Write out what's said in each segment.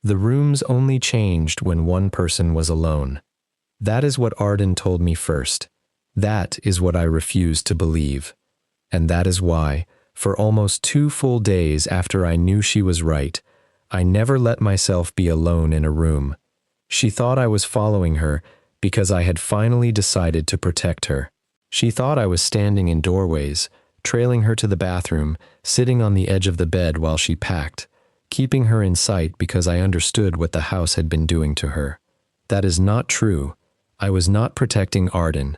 The rooms only changed when one person was alone. That is what Arden told me first. That is what I refused to believe. And that is why, for almost 2 full days after I knew she was right, I never let myself be alone in a room. She thought I was following her because I had finally decided to protect her. She thought I was standing in doorways, trailing her to the bathroom, sitting on the edge of the bed while she packed, keeping her in sight because I understood what the house had been doing to her. That is not true. I was not protecting Arden.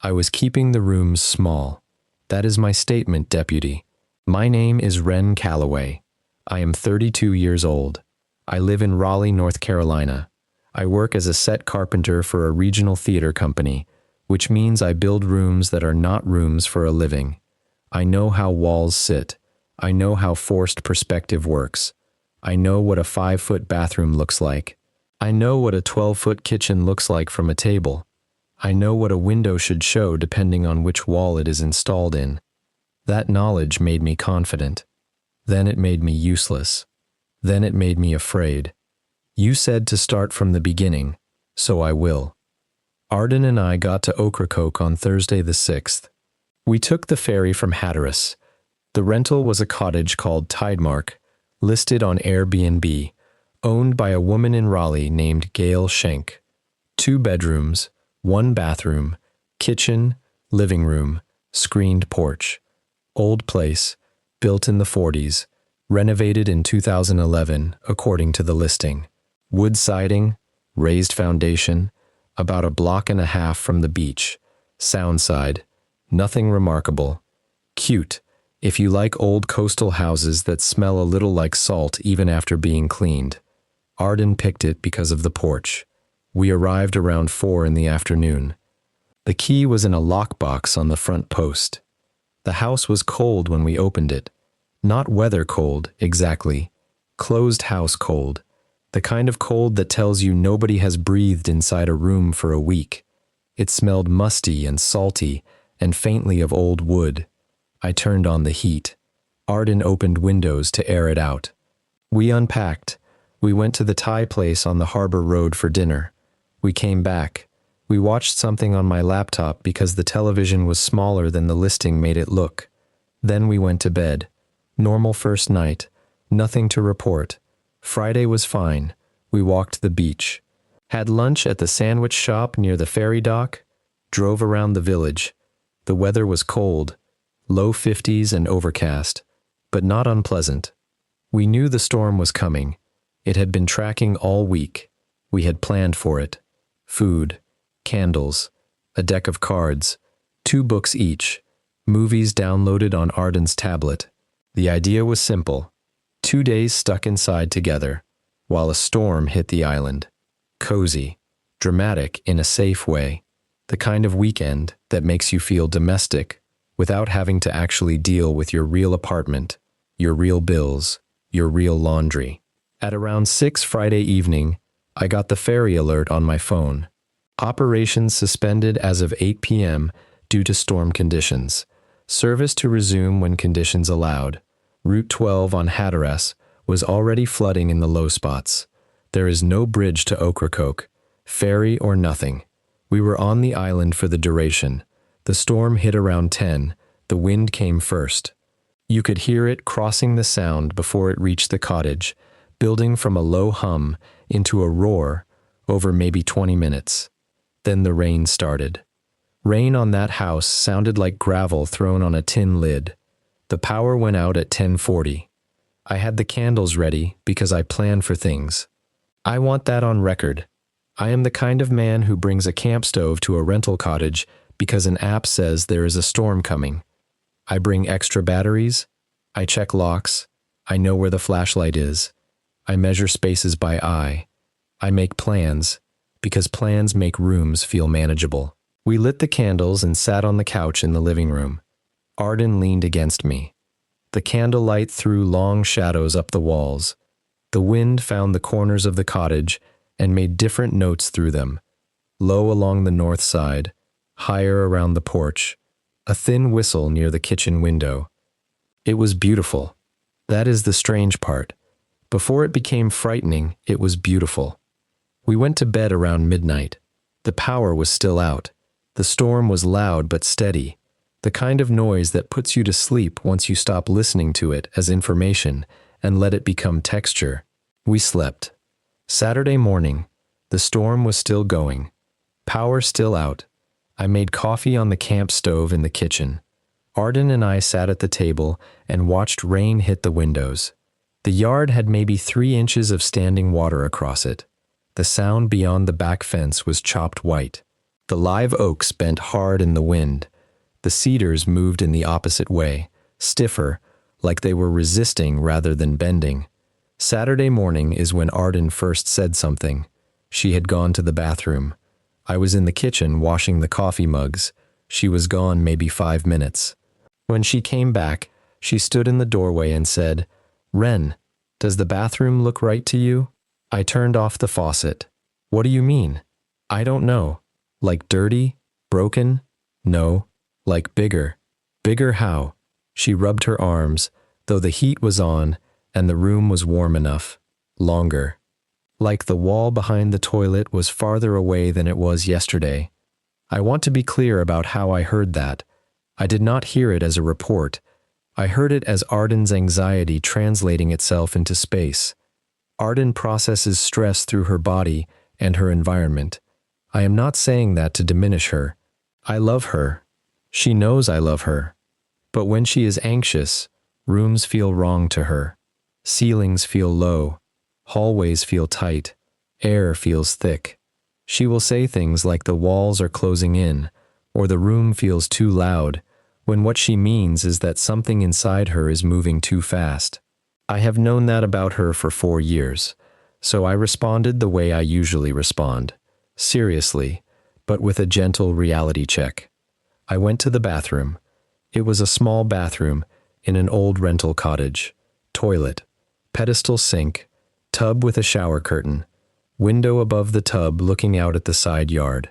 I was keeping the rooms small. That is my statement, Deputy. My name is Ren Calloway. I am 32 years old. I live in Raleigh, North Carolina. I work as a set carpenter for a regional theater company, which means I build rooms that are not rooms for a living. I know how walls sit. I know how forced perspective works. I know what a 5-foot bathroom looks like. I know what a 12-foot kitchen looks like from a table. I know what a window should show depending on which wall it is installed in. That knowledge made me confident. Then it made me useless. Then it made me afraid. You said to start from the beginning, so I will. Arden and I got to Ocracoke on Thursday the 6th. We took the ferry from Hatteras. The rental was a cottage called Tidemark, listed on Airbnb, owned by a woman in Raleigh named Gail Schenk. 2 bedrooms, 1 bathroom, kitchen, living room, screened porch. Old place, built in the 40s, renovated in 2011 according to the listing. Wood siding, raised foundation, about 1.5 blocks from the beach. Soundside, nothing remarkable. Cute, if you like old coastal houses that smell a little like salt even after being cleaned. Arden picked it because of the porch. We arrived around 4 in the afternoon. The key was in a lockbox on the front post. The house was cold when we opened it. Not weather cold, exactly. Closed house cold. The kind of cold that tells you nobody has breathed inside a room for a week. It smelled musty and salty and faintly of old wood. I turned on the heat. Arden opened windows to air it out. We unpacked. We went to the Thai place on the Harbor Road for dinner. We came back. We watched something on my laptop because the television was smaller than the listing made it look. Then we went to bed. Normal first night. Nothing to report. Friday was fine. We walked the beach. Had lunch at the sandwich shop near the ferry dock. Drove around the village. The weather was cold. Low 50s and overcast. But not unpleasant. We knew the storm was coming. It had been tracking all week. We had planned for it. Food. Candles. A deck of cards. 2 books each. Movies downloaded on Arden's tablet. The idea was simple. 2 days stuck inside together, while a storm hit the island. Cozy, dramatic in a safe way. The kind of weekend that makes you feel domestic without having to actually deal with your real apartment, your real bills, your real laundry. At around 6 Friday evening, I got the ferry alert on my phone. Operations suspended as of 8 p.m. due to storm conditions. Service to resume when conditions allowed. Route 12 on Hatteras was already flooding in the low spots. There is no bridge to Ocracoke, ferry or nothing. We were on the island for the duration. The storm hit around 10. The wind came first. You could hear it crossing the sound before it reached the cottage, building from a low hum into a roar over maybe 20 minutes. Then the rain started. Rain on that house sounded like gravel thrown on a tin lid. The power went out at 10:40. I had the candles ready because I plan for things. I want that on record. I am the kind of man who brings a camp stove to a rental cottage because an app says there is a storm coming. I bring extra batteries. I check locks. I know where the flashlight is. I measure spaces by eye. I make plans because plans make rooms feel manageable. We lit the candles and sat on the couch in the living room. Arden leaned against me. The candlelight threw long shadows up the walls. The wind found the corners of the cottage and made different notes through them. Low along the north side, higher around the porch, a thin whistle near the kitchen window. It was beautiful. That is the strange part. Before it became frightening, it was beautiful. We went to bed around midnight. The power was still out. The storm was loud but steady, the kind of noise that puts you to sleep once you stop listening to it as information and let it become texture. We slept. Saturday morning, the storm was still going. Power still out. I made coffee on the camp stove in the kitchen. Arden and I sat at the table and watched rain hit the windows. The yard had maybe 3 inches of standing water across it. The sound beyond the back fence was chopped white. The live oaks bent hard in the wind. The cedars moved in the opposite way, stiffer, like they were resisting rather than bending. Saturday morning is when Arden first said something. She had gone to the bathroom. I was in the kitchen washing the coffee mugs. She was gone maybe 5 minutes. When she came back, she stood in the doorway and said, "Ren, does the bathroom look right to you?" I turned off the faucet. "What do you mean?" "I don't know. Like dirty? Broken?" "No. Like bigger." "Bigger how?" She rubbed her arms, though the heat was on and the room was warm enough. "Longer. Like the wall behind the toilet was farther away than it was yesterday." I want to be clear about how I heard that. I did not hear it as a report. I heard it as Arden's anxiety translating itself into space. Arden processes stress through her body and her environment. I am not saying that to diminish her. I love her. She knows I love her. But when she is anxious, rooms feel wrong to her. Ceilings feel low. Hallways feel tight. Air feels thick. She will say things like the walls are closing in, or the room feels too loud, when what she means is that something inside her is moving too fast. I have known that about her for 4 years, so I responded the way I usually respond, seriously, but with a gentle reality check. I went to the bathroom. It was a small bathroom in an old rental cottage. Toilet, pedestal sink, tub with a shower curtain, window above the tub looking out at the side yard.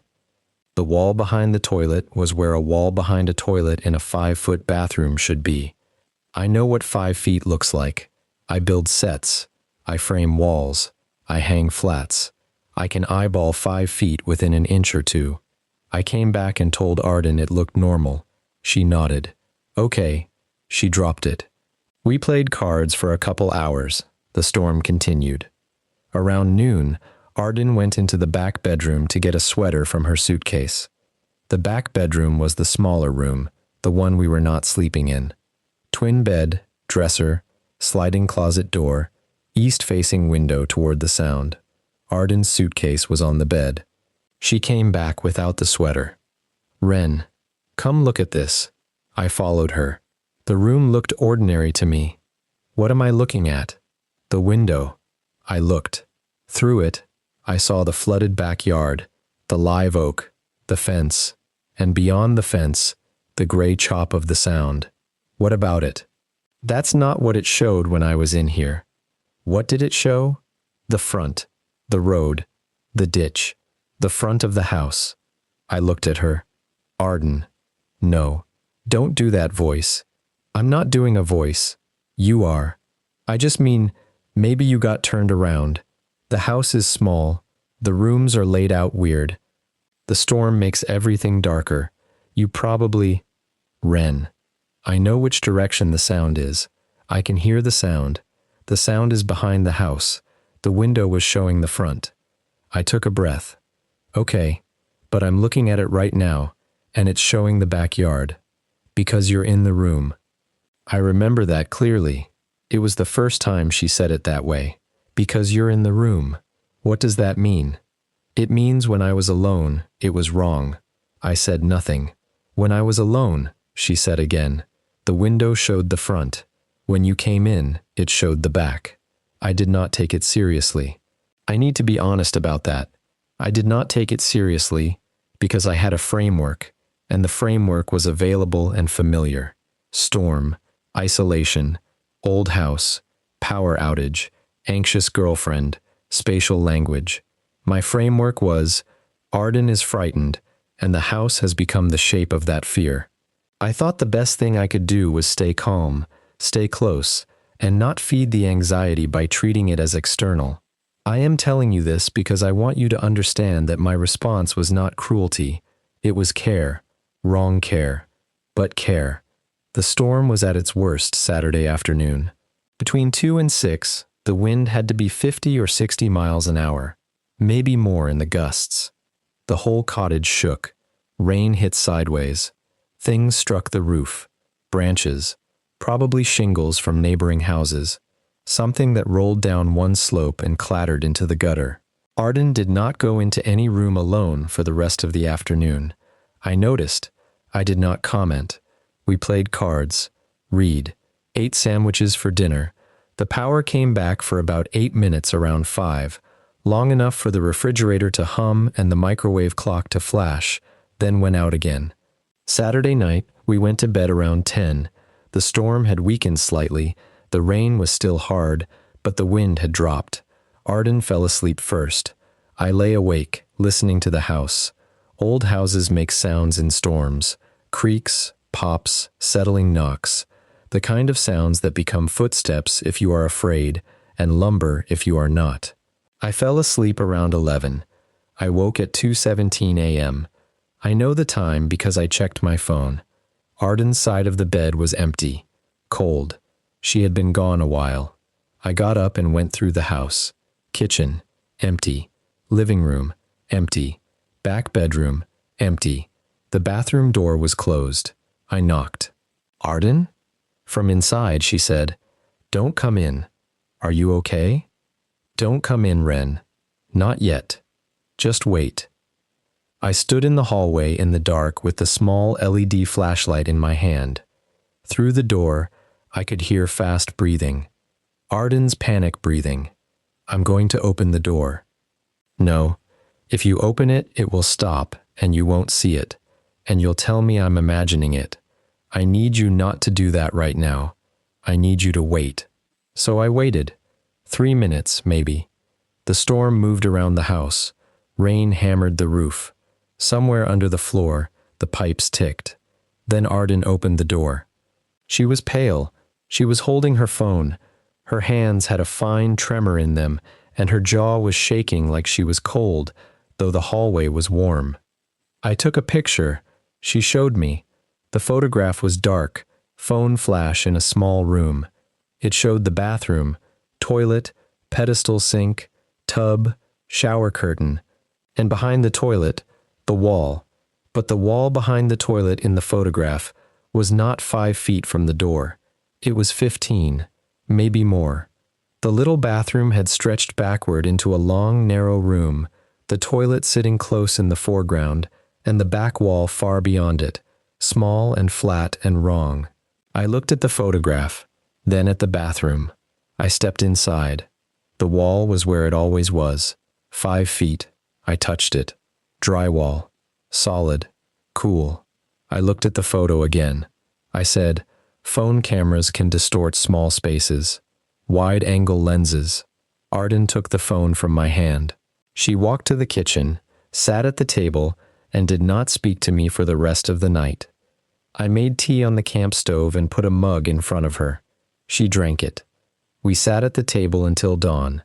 The wall behind the toilet was where a wall behind a toilet in a 5-foot bathroom should be. I know what 5 feet looks like. I build sets. I frame walls. I hang flats. I can eyeball 5 feet within an inch or two. I came back and told Arden it looked normal. She nodded. Okay. She dropped it. We played cards for a couple hours. The storm continued. Around noon, Arden went into the back bedroom to get a sweater from her suitcase. The back bedroom was the smaller room, the one we were not sleeping in. Twin bed, dresser, sliding closet door, east-facing window toward the sound. Arden's suitcase was on the bed. She came back without the sweater. "Ren, come look at this." I followed her. The room looked ordinary to me. What am I looking at? The window. I looked. Through it, I saw the flooded backyard, the live oak, the fence, and beyond the fence, the gray chop of the sound. What about it? That's not what it showed when I was in here. What did it show? The front, the road, the ditch, the front of the house. I looked at her. Arden. No, don't do that voice. I'm not doing a voice. You are. I just mean, maybe you got turned around. The house is small. The rooms are laid out weird. The storm makes everything darker. You probably... Ren. I know which direction the sound is. I can hear the sound. The sound is behind the house. The window was showing the front. I took a breath. Okay, but I'm looking at it right now, and it's showing the backyard. Because you're in the room. I remember that clearly. It was the first time she said it that way. Because you're in the room. What does that mean? It means when I was alone, it was wrong. I said nothing. When I was alone, she said again. The window showed the front. When you came in, it showed the back. I did not take it seriously. I need to be honest about that. I did not take it seriously because I had a framework, and the framework was available and familiar. Storm, isolation, old house, power outage, anxious girlfriend, spatial language. My framework was, Arden is frightened, and the house has become the shape of that fear. I thought the best thing I could do was stay calm, stay close, and not feed the anxiety by treating it as external. I am telling you this because I want you to understand that my response was not cruelty. It was care. Wrong care. But care. The storm was at its worst Saturday afternoon. Between 2 and 6, the wind had to be 50 or 60 miles an hour, maybe more in the gusts. The whole cottage shook. Rain hit sideways. Things struck the roof. Branches, probably shingles from neighboring houses, something that rolled down one slope and clattered into the gutter. Arden did not go into any room alone for the rest of the afternoon. I noticed. I did not comment. We played cards, read, ate sandwiches for dinner. The power came back for about 8 minutes around 5, long enough for the refrigerator to hum and the microwave clock to flash, then went out again. Saturday night, we went to bed around 10. The storm had weakened slightly, the rain was still hard, but the wind had dropped. Arden fell asleep first. I lay awake, listening to the house. Old houses make sounds in storms, creaks, pops, settling knocks, the kind of sounds that become footsteps if you are afraid, and lumber if you are not. I fell asleep around 11. I woke at 2:17 a.m. I know the time because I checked my phone. Arden's side of the bed was empty, cold. She had been gone a while. I got up and went through the house. Kitchen, empty. Living room, empty. Back bedroom, empty. The bathroom door was closed. I knocked. Arden? From inside, she said, "Don't come in. Are you okay?" "Don't come in, Ren. Not yet. Just wait." I stood in the hallway in the dark with the small LED flashlight in my hand. Through the door, I could hear fast breathing. Arden's panic breathing. I'm going to open the door. No, if you open it, it will stop, and you won't see it, and you'll tell me I'm imagining it. I need you not to do that right now. I need you to wait. So I waited. 3 minutes, maybe. The storm moved around the house. Rain hammered the roof. Somewhere under the floor, the pipes ticked. Then Arden opened the door. She was pale. She was holding her phone. Her hands had a fine tremor in them, and her jaw was shaking like she was cold, though the hallway was warm. I took a picture. She showed me. The photograph was dark, phone flash in a small room. It showed the bathroom, toilet, pedestal sink, tub, shower curtain, and behind the toilet, the wall. But the wall behind the toilet in the photograph was not 5 feet from the door. It was 15, maybe more. The little bathroom had stretched backward into a long, narrow room, the toilet sitting close in the foreground, and the back wall far beyond it, small and flat and wrong. I looked at the photograph, then at the bathroom. I stepped inside. The wall was where it always was, 5 feet. I touched it. Drywall. Solid. Cool. I looked at the photo again. I said, phone cameras can distort small spaces. Wide-angle lenses. Arden took the phone from my hand. She walked to the kitchen, sat at the table, and did not speak to me for the rest of the night. I made tea on the camp stove and put a mug in front of her. She drank it. We sat at the table until dawn.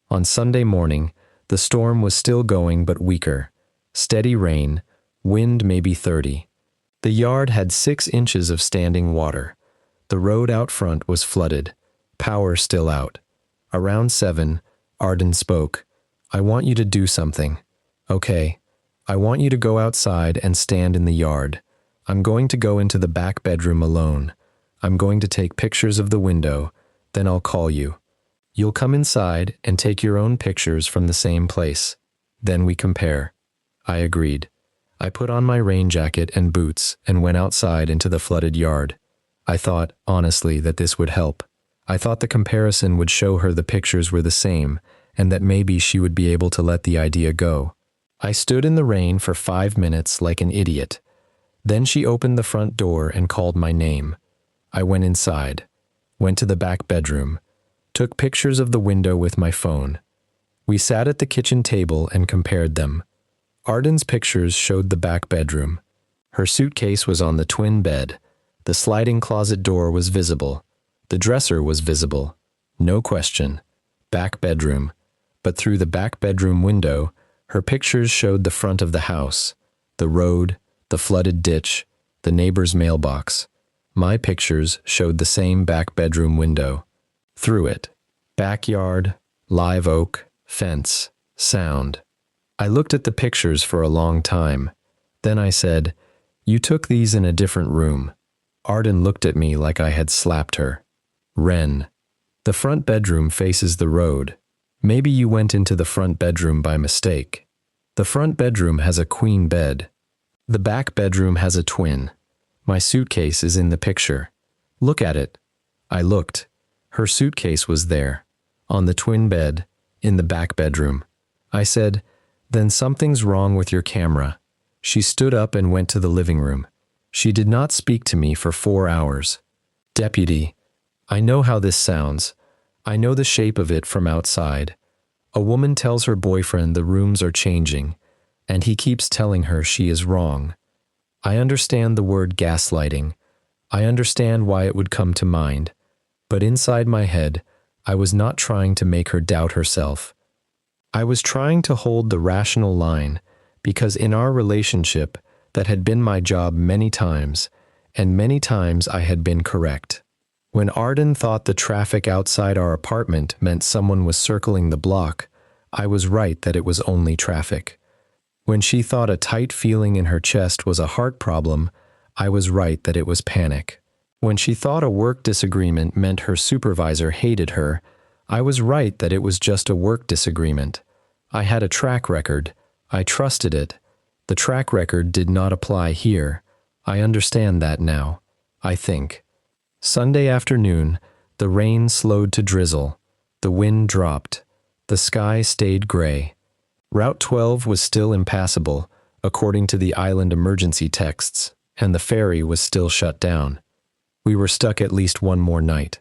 On Sunday morning, the storm was still going but weaker. Steady rain, wind maybe 30. The yard had 6 inches of standing water. The road out front was flooded. Power still out. Around 7, Arden spoke. I want you to do something. Okay. I want you to go outside and stand in the yard. I'm going to go into the back bedroom alone. I'm going to take pictures of the window, then I'll call you. You'll come inside and take your own pictures from the same place. Then we compare. I agreed. I put on my rain jacket and boots and went outside into the flooded yard. I thought, honestly, that this would help. I thought the comparison would show her the pictures were the same and that maybe she would be able to let the idea go. I stood in the rain for 5 minutes like an idiot. Then she opened the front door and called my name. I went inside, went to the back bedroom, took pictures of the window with my phone. We sat at the kitchen table and compared them. Arden's pictures showed the back bedroom. Her suitcase was on the twin bed. The sliding closet door was visible. The dresser was visible. No question. Back bedroom. But through the back bedroom window, her pictures showed the front of the house, the road, the flooded ditch, the neighbor's mailbox. My pictures showed the same back bedroom window. Through it. Backyard, live oak, fence, sound. I looked at the pictures for a long time. Then I said, "You took these in a different room." Arden looked at me like I had slapped her. "Ren, the front bedroom faces the road. Maybe you went into the front bedroom by mistake. The front bedroom has a queen bed. The back bedroom has a twin. My suitcase is in the picture. Look at it." I looked. Her suitcase was there, on the twin bed, in the back bedroom. I said, "Then something's wrong with your camera." She stood up and went to the living room. She did not speak to me for 4 hours. "Deputy, I know how this sounds. I know the shape of it from outside. A woman tells her boyfriend the rooms are changing, and he keeps telling her she is wrong. I understand the word gaslighting. I understand why it would come to mind. But inside my head, I was not trying to make her doubt herself. I was trying to hold the rational line, because in our relationship, that had been my job many times, and many times I had been correct. When Arden thought the traffic outside our apartment meant someone was circling the block, I was right that it was only traffic. When she thought a tight feeling in her chest was a heart problem, I was right that it was panic. When she thought a work disagreement meant her supervisor hated her, I was right that it was just a work disagreement. I had a track record. I trusted it. The track record did not apply here. I understand that now, I think. Sunday afternoon, the rain slowed to drizzle. The wind dropped. The sky stayed gray. Route 12 was still impassable, according to the island emergency texts, and the ferry was still shut down. We were stuck at least one more night.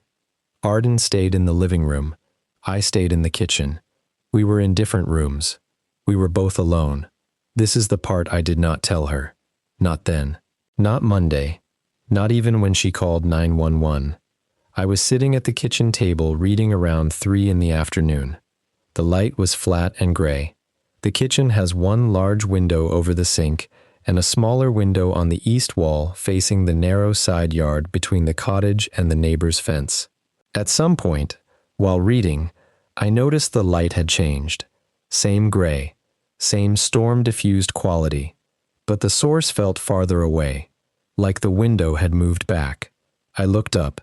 Arden stayed in the living room. I stayed in the kitchen. We were in different rooms. We were both alone. This is the part I did not tell her. Not then. Not Monday. Not even when she called 911. I was sitting at the kitchen table reading around 3 in the afternoon. The light was flat and gray. The kitchen has one large window over the sink and a smaller window on the east wall facing the narrow side yard between the cottage and the neighbor's fence. At some point, while reading, I noticed the light had changed. Same gray, same storm-diffused quality, but the source felt farther away, like the window had moved back. I looked up.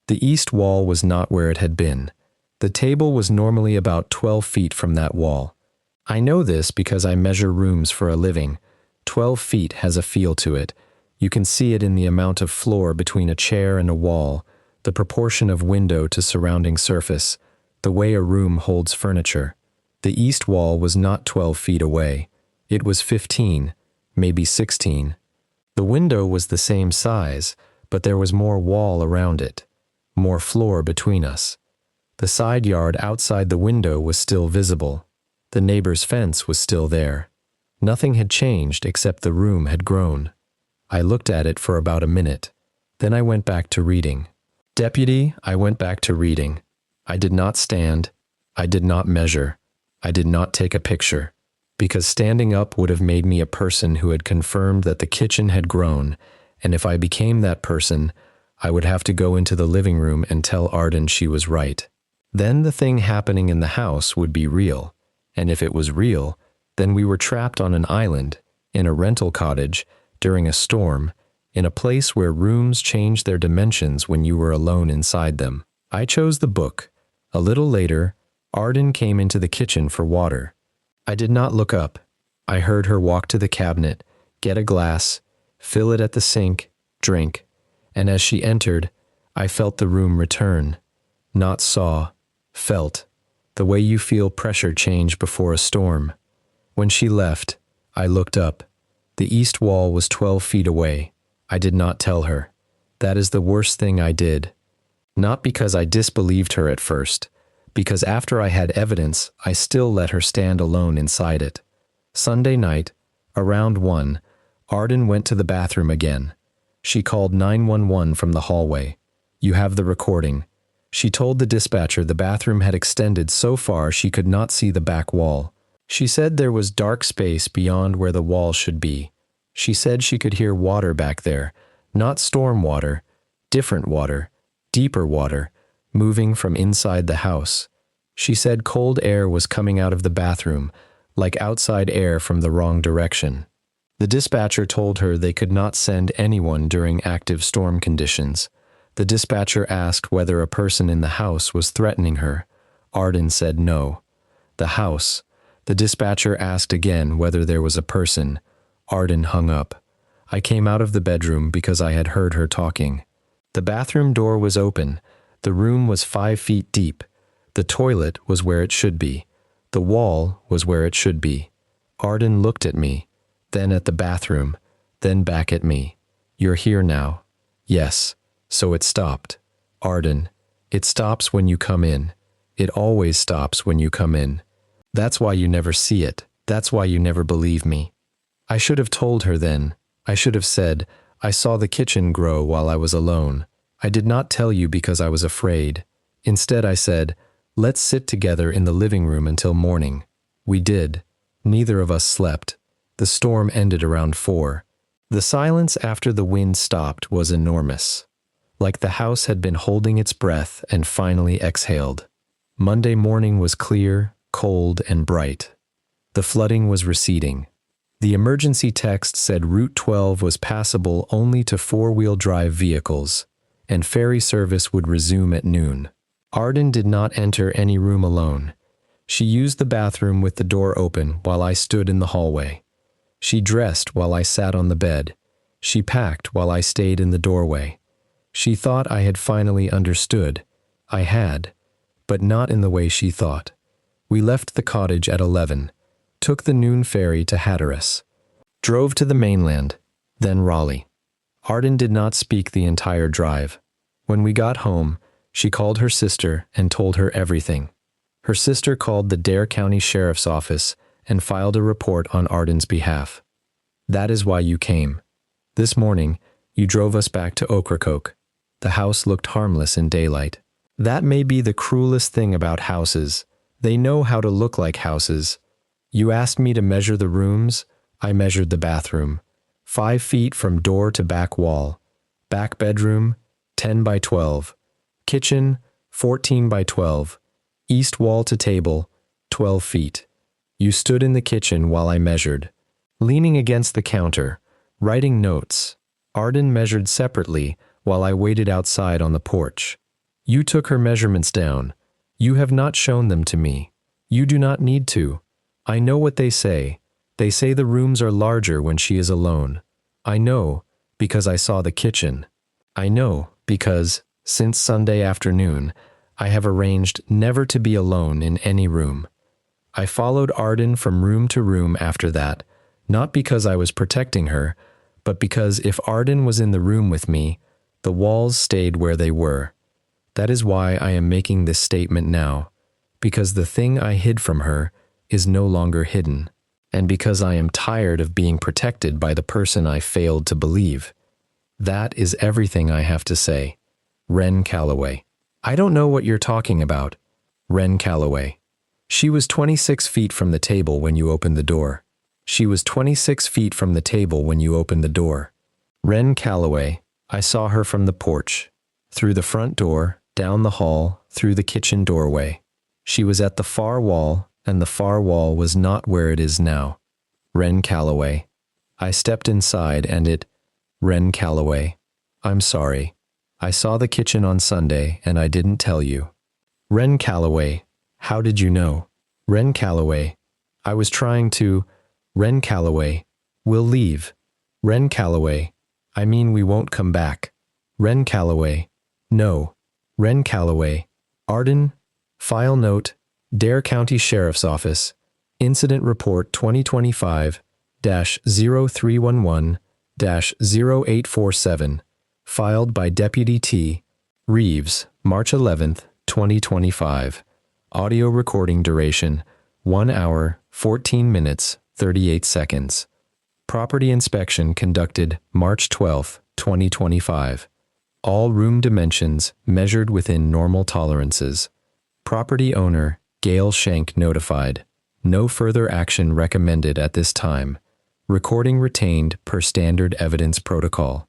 The east wall was not where it had been. The table was normally about 12 feet from that wall. I know this because I measure rooms for a living. 12 feet has a feel to it. You can see it in the amount of floor between a chair and a wall, the proportion of window to surrounding surface, the way a room holds furniture. The east wall was not 12 feet away. It was 15, maybe 16. The window was the same size, but there was more wall around it, more floor between us. The side yard outside the window was still visible. The neighbor's fence was still there. Nothing had changed except the room had grown. I looked at it for about a minute. Then I went back to reading. Deputy, I went back to reading. I did not stand. I did not measure. I did not take a picture. Because standing up would have made me a person who had confirmed that the kitchen had grown, and if I became that person, I would have to go into the living room and tell Arden she was right. Then the thing happening in the house would be real, and if it was real, then we were trapped on an island, in a rental cottage, during a storm, in a place where rooms changed their dimensions when you were alone inside them. I chose the book. A little later, Arden came into the kitchen for water. I did not look up. I heard her walk to the cabinet, get a glass, fill it at the sink, drink, and as she entered, I felt the room return. Not saw, felt, the way you feel pressure change before a storm. When she left, I looked up. The east wall was 12 feet away. I did not tell her. That is the worst thing I did. Not because I disbelieved her at first, because after I had evidence, I still let her stand alone inside it. Sunday night, around 1, Arden went to the bathroom again. She called 911 from the hallway. You have the recording. She told the dispatcher the bathroom had extended so far she could not see the back wall. She said there was dark space beyond where the wall should be. She said she could hear water back there, not storm water, different water, deeper water, moving from inside the house. She said cold air was coming out of the bathroom, like outside air from the wrong direction. The dispatcher told her they could not send anyone during active storm conditions. The dispatcher asked whether a person in the house was threatening her. Arden said no. The house. The dispatcher asked again whether there was a person. Arden hung up. I came out of the bedroom because I had heard her talking. The bathroom door was open. The room was 5 feet deep. The toilet was where it should be. The wall was where it should be. Arden looked at me, then at the bathroom, then back at me. You're here now. Yes. So it stopped. Arden, it stops when you come in. It always stops when you come in. That's why you never see it. That's why you never believe me. I should have told her then. I should have said, I saw the kitchen grow while I was alone. I did not tell you because I was afraid. Instead I said, let's sit together in the living room until morning. We did. Neither of us slept. The storm ended around 4. The silence after the wind stopped was enormous. Like the house had been holding its breath and finally exhaled. Monday morning was clear, cold, and bright. The flooding was receding. The emergency text said Route 12 was passable only to 4-wheel drive vehicles, and ferry service would resume at noon. Arden did not enter any room alone. She used the bathroom with the door open while I stood in the hallway. She dressed while I sat on the bed. She packed while I stayed in the doorway. She thought I had finally understood. I had, but not in the way she thought. We left the cottage at 11, took the noon ferry to Hatteras, drove to the mainland, then Raleigh. Arden did not speak the entire drive. When we got home, she called her sister and told her everything. Her sister called the Dare County Sheriff's Office and filed a report on Arden's behalf. That is why you came. This morning, you drove us back to Ocracoke. The house looked harmless in daylight. That may be the cruelest thing about houses. They know how to look like houses. You asked me to measure the rooms. I measured the bathroom. 5 feet from door to back wall. Back bedroom, 10 by 12. Kitchen, 14 by 12. East wall to table, 12 feet. You stood in the kitchen while I measured. Leaning against the counter, writing notes. Arden measured separately while I waited outside on the porch. You took her measurements down. You have not shown them to me. You do not need to. I know what they say. They say the rooms are larger when she is alone. I know, because I saw the kitchen. I know, because, since Sunday afternoon, I have arranged never to be alone in any room. I followed Arden from room to room after that, not because I was protecting her, but because if Arden was in the room with me, the walls stayed where they were. That is why I am making this statement now, because the thing I hid from her is no longer hidden, and because I am tired of being protected by the person I failed to believe. That is everything I have to say. Wren Calloway. I don't know what you're talking about. Wren Calloway. She was 26 feet from the table when you opened the door. She was 26 feet from the table when you opened the door. Wren Calloway. I saw her from the porch, through the front door, down the hall, through the kitchen doorway. She was at the far wall, and the far wall was not where it is now. Wren Calloway. I stepped inside and it... Wren Calloway. I'm sorry. I saw the kitchen on Sunday and I didn't tell you. Wren Calloway. How did you know? Wren Calloway. I was trying to... Wren Calloway. We'll leave. Wren Calloway. I mean we won't come back. Wren Calloway. No. Wren Calloway. Arden. File note. Dare County Sheriff's Office. Incident Report 2025-0311-0847. Filed by Deputy T. Reeves, March 11th, 2025. Audio recording duration, 1 hour, 14 minutes, 38 seconds. Property inspection conducted March 12th, 2025. All room dimensions measured within normal tolerances. Property owner, Gail Schenk notified. No further action recommended at this time. Recording retained per standard evidence protocol.